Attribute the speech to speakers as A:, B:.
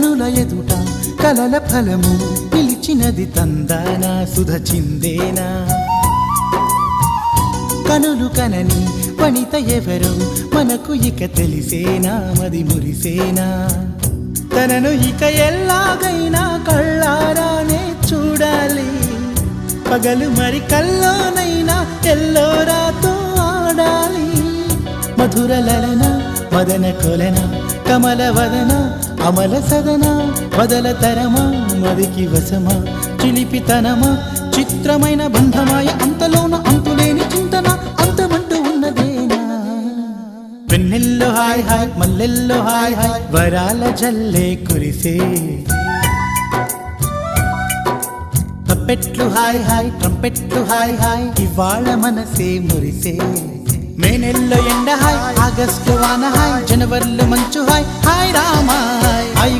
A: కనుల ఎదుట కలల ఫలము పిలిచినది తందానా సుధ చిందేనా కనులు కనని వనిత ఎవరు మనకు ఇక తెలిసేనా మది మురిసేనా తనను ఇక ఎల్లాగైనా కళ్ళారానే చూడాలి పగలు మరి కల్లోనైనా ఎల్లోరాతో ఆడాలి మధుర లలన మదన కొలన కమల వదన అమల సదన వదల తరమా మదికి వశమా చిలిపితనమా చిత్రమైన బంధమాయ అంతలోన అంతులేని చింతన అంతమంటూ ఉన్నదేనా వెన్నెల్లో హాయ్ హాయ్ మల్లెల్లో హాయ్ హాయ్ వరాల జల్లే కురిసే తప్పెట్లు హాయ్ హాయ్ ట్రంపెట్లు హాయ్ హాయ్ ఇవాళ మనసే మురిసే మే నెలలో ఎండ హాయ్ ఆగస్టు వాన హాయ్ జనవరిలో మంచు హాయ్ హాయ్ రామా హాయ్